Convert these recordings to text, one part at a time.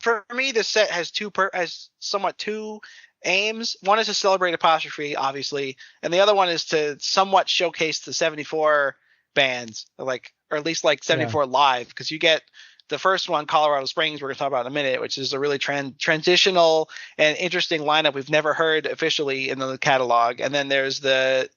for me, this set has somewhat two aims. One is to celebrate Apostrophe, obviously, and the other one is to somewhat showcase the 74 bands, or at least 74 live, because you get the first one, Colorado Springs, we're going to talk about in a minute, which is a really transitional and interesting lineup we've never heard officially in the catalog. And then there's the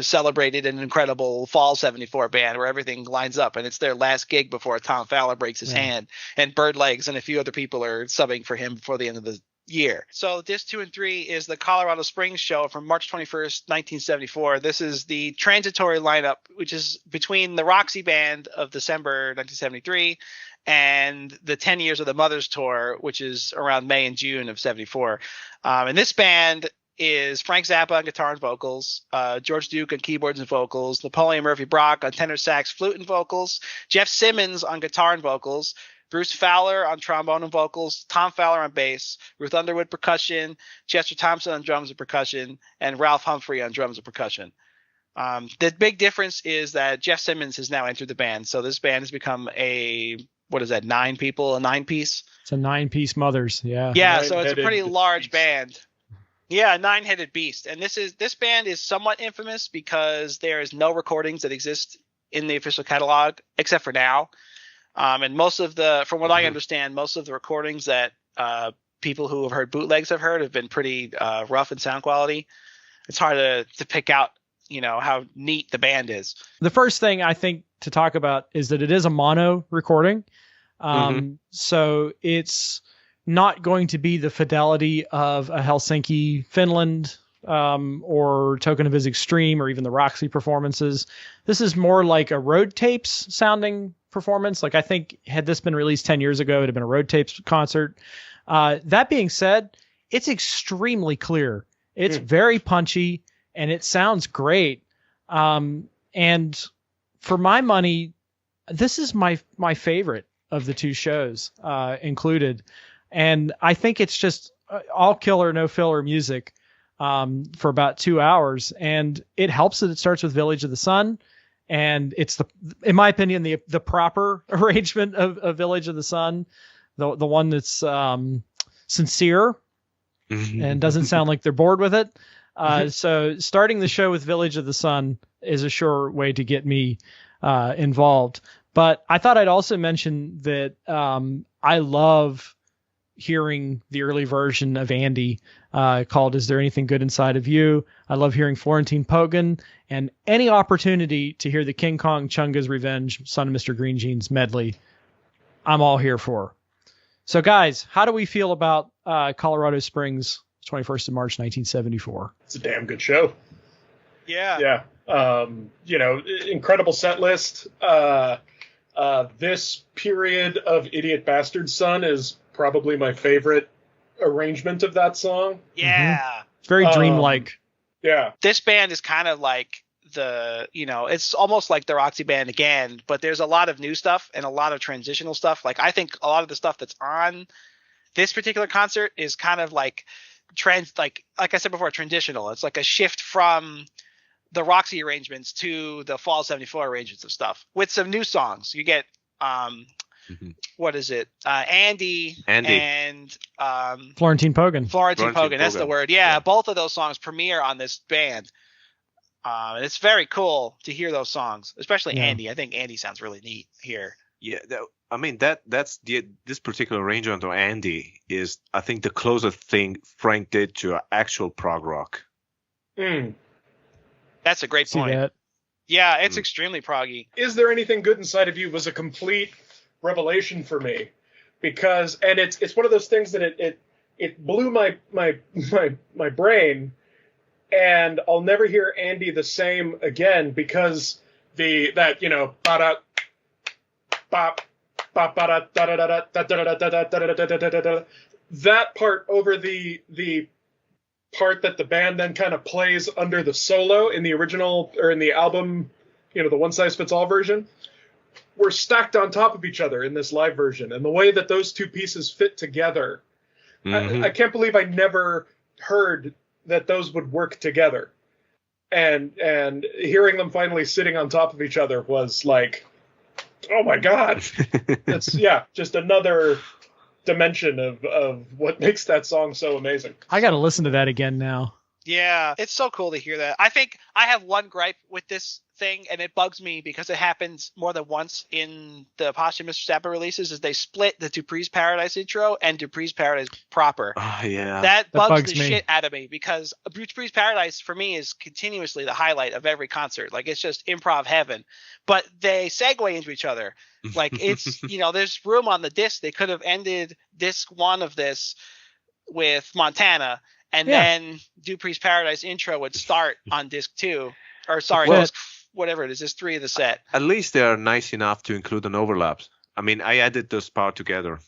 celebrated and incredible Fall 74 band, where everything lines up, and it's their last gig before Tom Fowler breaks his hand, and Birdlegs and a few other people are subbing for him before the end of the year. So disc 2 and 3 is the Colorado Springs show from March 21st, 1974. This is the transitory lineup, which is between the Roxy Band of December 1973 and the 10 Years of the Mothers tour, which is around May and June of 74. And this band is Frank Zappa on guitar and vocals, George Duke on keyboards and vocals, Napoleon Murphy Brock on tenor sax, flute and vocals, Jeff Simmons on guitar and vocals, Bruce Fowler on trombone and vocals, Tom Fowler on bass, Ruth Underwood percussion, Chester Thompson on drums and percussion, and Ralph Humphrey on drums and percussion. The big difference is that Jeff Simmons has now entered the band, so this band has become a 9-piece? It's a 9-piece Mothers, yeah. Yeah, so it's a pretty large band. Yeah, 9-headed beast. And this band is somewhat infamous because there is no recordings that exist in the official catalog, except for now. And from what I understand, most of the recordings that people who have heard bootlegs have been pretty rough in sound quality. It's hard to pick out, how neat the band is. The first thing I think to talk about is that it is a mono recording. So it's not going to be the fidelity of a Helsinki, Finland, or Token of His Extreme, or even the Roxy performances. This is more like a road tapes sounding performance. I think had this been released 10 years ago, it'd have been a road tapes concert. That being said, it's extremely clear. It's very punchy and it sounds great. And for my money, this is my favorite of the two shows included. And I think it's just all killer, no filler music for about 2 hours. And it helps that it starts with Village of the Sun. And it's in my opinion, the proper arrangement of Village of the Sun, the one that's sincere and doesn't sound like they're bored with it. So starting the show with Village of the Sun is a sure way to get me involved. But I thought I'd also mention that I love hearing the early version of Andy called Is There Anything Good Inside of You? I love hearing Florentine Pogan, and any opportunity to hear the King Kong Chunga's Revenge, Son of Mr. Green Jeans medley, I'm all here for. So guys, how do we feel about Colorado Springs, 21st of March, 1974? It's a damn good show. Yeah. Incredible set list. This period of Idiot Bastard Son is probably my favorite arrangement of that song. Yeah. It's very dreamlike. Yeah. This band is kind of like it's almost like the Roxy Band again, but there's a lot of new stuff and a lot of transitional stuff. I think a lot of the stuff that's on this particular concert is kind of like like I said before, transitional. It's like a shift from the Roxy arrangements to the Fall 74 arrangements of stuff with some new songs. You get what is it? Andy and Florentine Pogan. Florentine Pogan, that's the word. Yeah, both of those songs premiere on this band. And it's very cool to hear those songs, especially Andy. I think Andy sounds really neat here. Yeah, that's this particular arrangement of Andy is, I think, the closest thing Frank did to actual prog rock. That's a great point. Yeah, it's extremely proggy. Is There Anything Good Inside of You was a complete revelation for me, because it's one of those things that it blew my brain, and I'll never hear Andy the same again, because that part over the part that the band then kind of plays under the solo in the original, or in the album, the one size fits all version, were stacked on top of each other in this live version. And the way that those two pieces fit together, I can't believe I never heard that those would work together. And hearing them finally sitting on top of each other was like, oh my God. It's just another dimension of what makes that song so amazing. I got to listen to that again now. Yeah, it's so cool to hear that. I think I have one gripe with this thing, and it bugs me because it happens more than once in the posthumous Zappa releases, is they split the Dupree's Paradise intro and Dupree's Paradise proper. Oh, yeah. That bugs the me. shit out of me, because Dupree's Paradise for me is continuously the highlight of every concert. Like, it's just improv heaven. But they segue into each other. Like, it's, there's room on the disc. They could have ended disc 1 of this with Montana, and then Dupree's Paradise intro would start on disc 2. Or sorry, disc whatever it is, disc 3 of the set. At least they are nice enough to include an overlap. I mean, I added those parts together.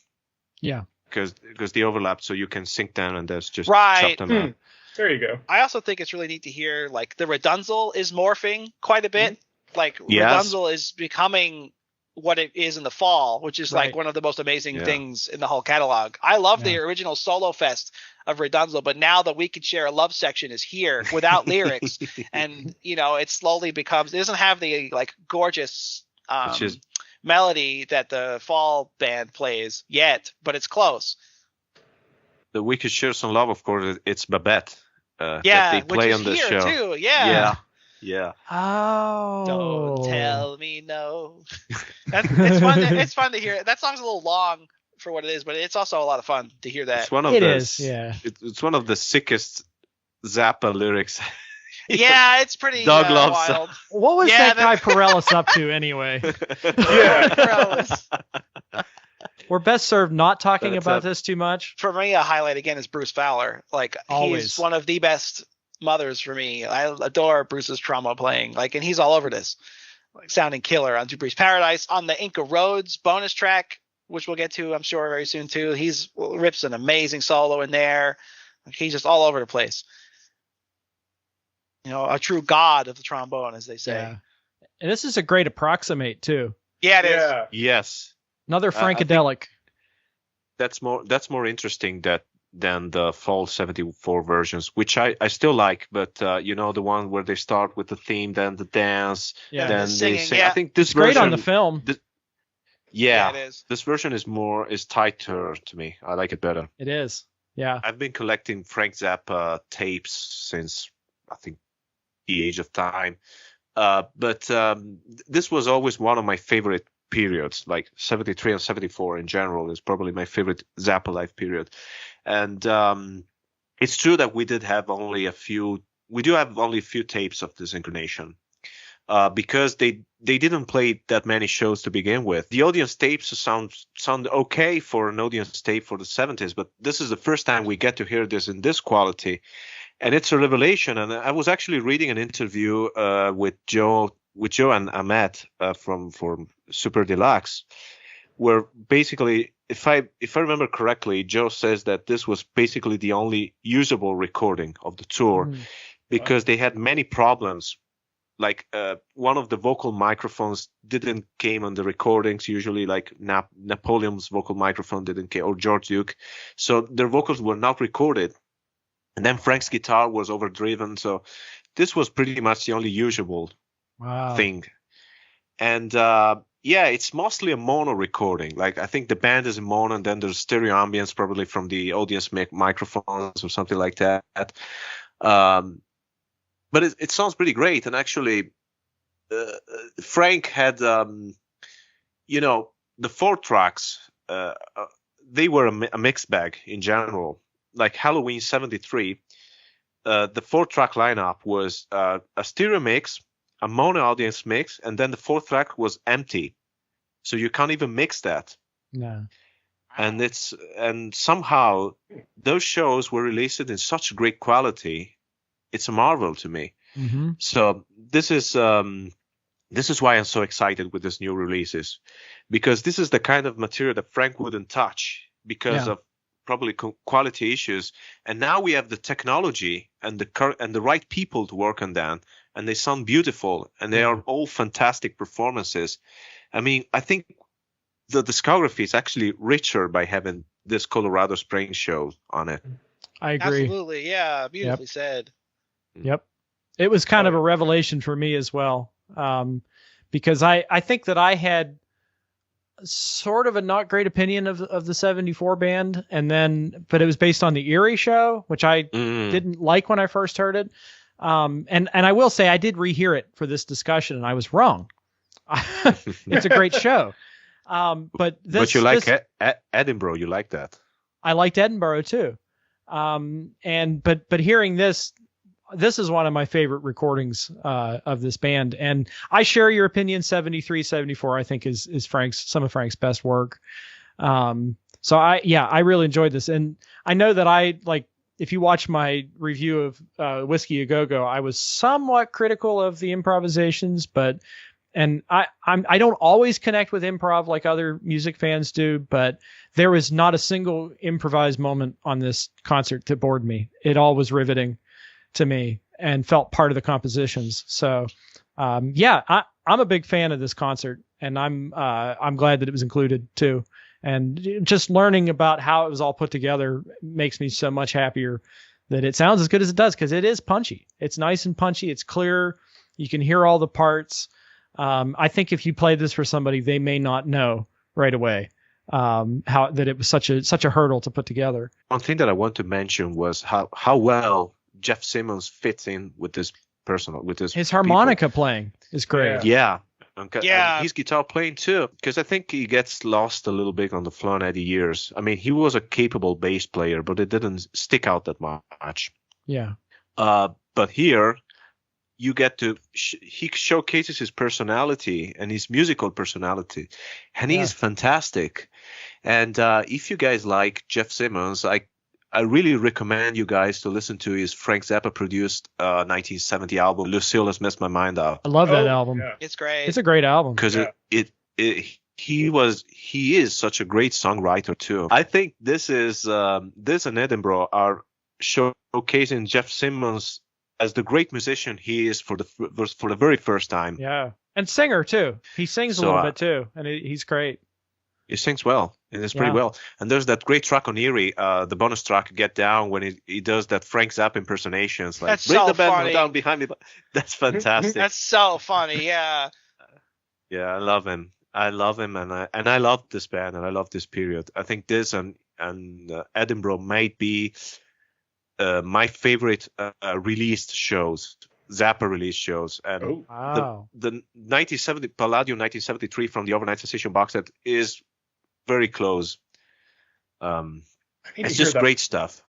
Yeah. Because they overlap, so you can sync them and that's just right. chop them out. There you go. I also think it's really neat to hear, like, the redunzel is morphing quite a bit. Like, Yes. redunzel is becoming what it is in the fall, which is like one of the most amazing things in the whole catalog. I love the original Solo Fest of redunzel, but now the We Could Share a Love section is here without lyrics, and it slowly becomes, it doesn't have the like gorgeous melody that the fall band plays yet, but it's close. The We Could Share Some Love, of course, it's Babbette. That they which play is on the here show too. Yeah. Oh. Don't tell me no. It's fun to hear. That song's a little long for what it is, but it's also a lot of fun to hear that. It's one of It's one of the sickest Zappa lyrics. Yeah, it's pretty Dog loves wild. What was that guy Perellis up to anyway? Perellis. We're best served not talking about this too much. For me, a highlight again is Bruce Fowler. Like, always. He's one of the best mothers for me. I adore Bruce's trauma playing. Like, and he's all over this, like, sounding killer on Dupree's Paradise. On the Inca Roads bonus track, which we'll get to, I'm sure, very soon too. He's rips an amazing solo in there. Like, he's just all over the place. A true god of the trombone, as they say. Yeah. And this is a great approximate too. Yeah, it is. Yes. Another Frankadelic. That's more interesting than the fall 74 versions, which I still like, but the one where they start with the theme, then the dance, then the singing, they sing. yeah. I think this it's version great on the film. It is. This version is tighter to me. I like it better. It is. Yeah. I've been collecting Frank Zappa tapes since, I think, the age of time. But this was always one of my favorite periods, like 73 and 74 in general is probably my favorite Zappa live period. And it's true that we do have only a few tapes of this incarnation, because they didn't play that many shows to begin with. The audience tapes sound okay for an audience tape for the 70s, but this is the first time we get to hear this in this quality. And it's a revelation. And I was actually reading an interview with Joe and Ahmet from Super Deluxe, where basically, if I remember correctly, Joe says that this was basically the only usable recording of the tour, because they had many problems. Like one of the vocal microphones didn't came on the recordings usually, like Napoleon's vocal microphone didn't came, or George Duke, so their vocals were not recorded. And then Frank's guitar was overdriven, so this was pretty much the only usable thing. And it's mostly a mono recording. Like, I think the band is in mono, and then there's stereo ambience probably from the audience microphones or something like that. But it sounds pretty great. And actually, Frank had, the 4 tracks. They were a mixed bag in general. Like Halloween 73, the 4-track lineup was a stereo mix, a mono audience mix, and then the 4th track was empty. So you can't even mix that. No. And somehow those shows were released in such great quality. It's a marvel to me. Mm-hmm. So this is why I'm so excited with these new releases, because this is the kind of material that Frank wouldn't touch because of probably quality issues. And now we have the technology and the right people to work on them, and they sound beautiful, and they are all fantastic performances. I mean, I think the discography is actually richer by having this Colorado Springs show on it. I agree. Absolutely. Yeah. Beautifully said. Yep. It was kind of a revelation for me as well. Because I think that I had sort of a not great opinion of the 74 band, but it was based on the Erie show, which I didn't like when I first heard it. And I will say I did rehear it for this discussion, and I was wrong. It's a great show. But you like Edinburgh, you like that. I liked Edinburgh too. But hearing this is one of my favorite recordings of this band, and I share your opinion. 73, 74, I think is some of Frank's best work. So I really enjoyed this, and I know that if you watch my review of Whiskey A Go Go, I was somewhat critical of the improvisations, and I don't always connect with improv like other music fans do, but there was not a single improvised moment on this concert that bored me. It all was riveting to me and felt part of the compositions. So, I'm a big fan of this concert, and I'm glad that it was included too. And just learning about how it was all put together makes me so much happier that it sounds as good as it does, because it is punchy. It's nice and punchy. It's clear. You can hear all the parts. I think if you play this for somebody, they may not know right away how that it was such a hurdle to put together. One thing that I want to mention was how well Jeff Simmons fits in with his his harmonica playing is great. Yeah. And his guitar playing too, because I think he gets lost a little bit on the floor at the years. I mean, he was a capable bass player, but it didn't stick out that much. Yeah. But here, you get to he showcases his personality and his musical personality, and he's fantastic. And if you guys like Jeff Simmons, I really recommend you guys to listen to his Frank Zappa produced 1970 album, Lucille Has Messed My Mind Up. I love that album. Yeah. It's great. It's a great album. Because he is such a great songwriter too. I think this and Edinburgh are showcasing Jeff Simmons as the great musician he is for the very first time. Yeah, and singer too. He sings a little bit too, and he's great. He sings well. It is pretty well. And there's that great track on Erie, the bonus track, Get Down, when he does that Frank Zappa impersonations. Like, that's bring so the band funny. down behind me. That's fantastic. That's so funny, yeah. Yeah, I love him. And I love this band, and I love this period. I think this and Edinburgh might be my favorite released shows, Zappa release shows. And the 1970 Palladium 1973 from the Overnight Sensation box set is very close. It's just great stuff.